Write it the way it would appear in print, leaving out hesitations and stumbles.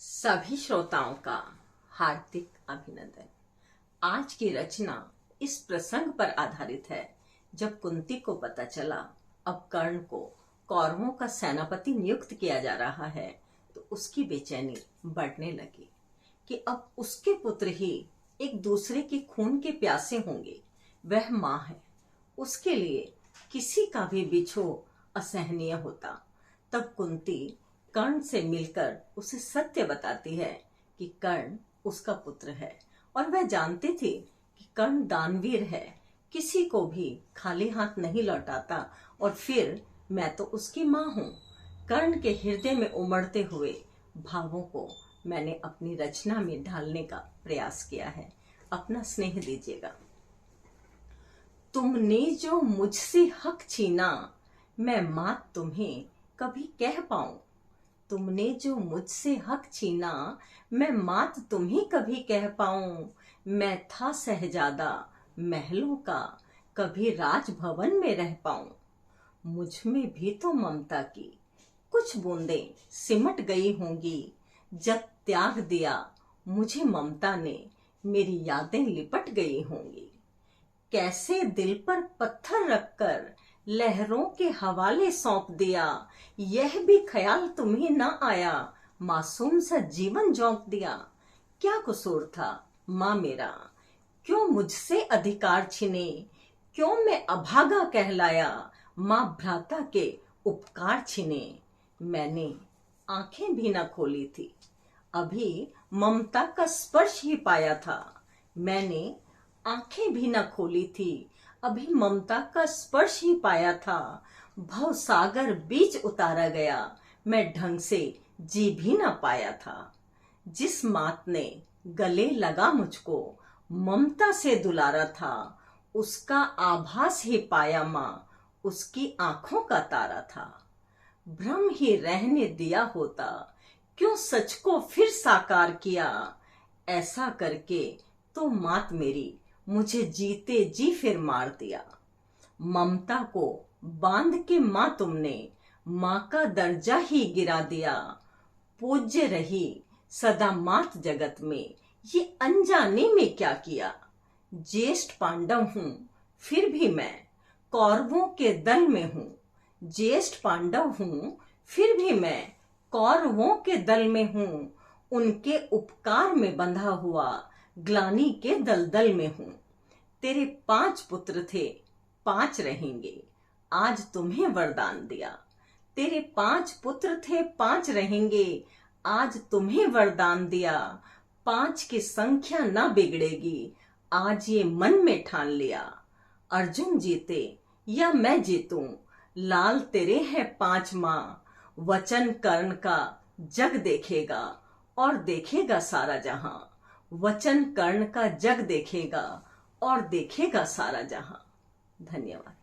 सभी श्रोताओं का हार्दिक अभिनंदन। आज की रचना इस प्रसंग पर आधारित है जब कुंती को पता चला अब कर्ण को कौरवों का सेनापति नियुक्त किया जा रहा है तो उसकी बेचैनी बढ़ने लगी कि अब उसके पुत्र ही एक दूसरे के खून के प्यासे होंगे। वह माँ है, उसके लिए किसी का भी बिछोह असहनीय होता। तब कुंती कर्ण से मिलकर उसे सत्य बताती है कि कर्ण उसका पुत्र है और वह जानती थी कि कर्ण दानवीर है, किसी को भी खाली हाथ नहीं लौटाता। और फिर मैं तो उसकी माँ हूँ। कर्ण के हृदय में उमड़ते हुए भावों को मैंने अपनी रचना में ढालने का प्रयास किया है। अपना स्नेह दीजिएगा। तुमने जो मुझसे हक छीना, मैं मात तुम्हें कभी कह पाऊं। तुमने जो मुझसे हक छीना, मैं मात तुम्हें कभी कह पाऊं। मैं था शहजादा महलों का, कभी राजभवन में रह पाऊं। मुझ में भी तो ममता की कुछ बूंदें सिमट गई होंगी। जब त्याग दिया मुझे ममता ने, मेरी यादें लिपट गई होंगी। कैसे दिल पर पत्थर रखकर लहरों के हवाले सौंप दिया, यह भी ख्याल तुम्हें न आया। मासूम सा जीवन झोंक दिया। क्या कसूर था माँ मेरा, क्यों मुझसे अधिकार छिने। क्यों मैं अभागा कहलाया, माँ भ्राता के उपकार छिने। मैंने आंखें भी न खोली थी, अभी ममता का स्पर्श ही पाया था। मैंने आंखें भी न खोली थी, अभी ममता का स्पर्श ही पाया था। भव सागर बीच उतारा गया, मैं ढंग से जी भी न पाया था। जिस मात ने गले लगा मुझको, ममता से दुलारा था। उसका आभास ही पाया माँ, उसकी आंखों का तारा था। भ्रम ही रहने दिया होता, क्यों सच को फिर साकार किया। ऐसा करके तो मात मेरी मुझे जीते जी फिर मार दिया। ममता को बांध के माँ तुमने, माँ का दर्जा ही गिरा दिया। पूज्य रही सदा मात जगत में, ये अनजाने में क्या किया। ज्येष्ठ पांडव हूँ फिर भी मैं कौरवों के दल में हूँ। ज्येष्ठ पांडव हूँ फिर भी मैं कौरवों के दल में हूँ। उनके उपकार में बंधा हुआ ग्लानि के दलदल में हूँ। तेरे 5 पुत्र थे 5 रहेंगे, आज तुम्हें वरदान दिया। तेरे 5 पुत्र थे 5 रहेंगे, आज तुम्हें वरदान दिया। 5 की संख्या ना बिगड़ेगी, आज ये मन में ठान लिया। अर्जुन जीते या मैं जीतूं, लाल तेरे हैं 5 माँ। वचन कर्ण का जग देखेगा और देखेगा सारा जहां। वचन कर्ण का जग देखेगा और देखेगा सारा जहां। धन्यवाद।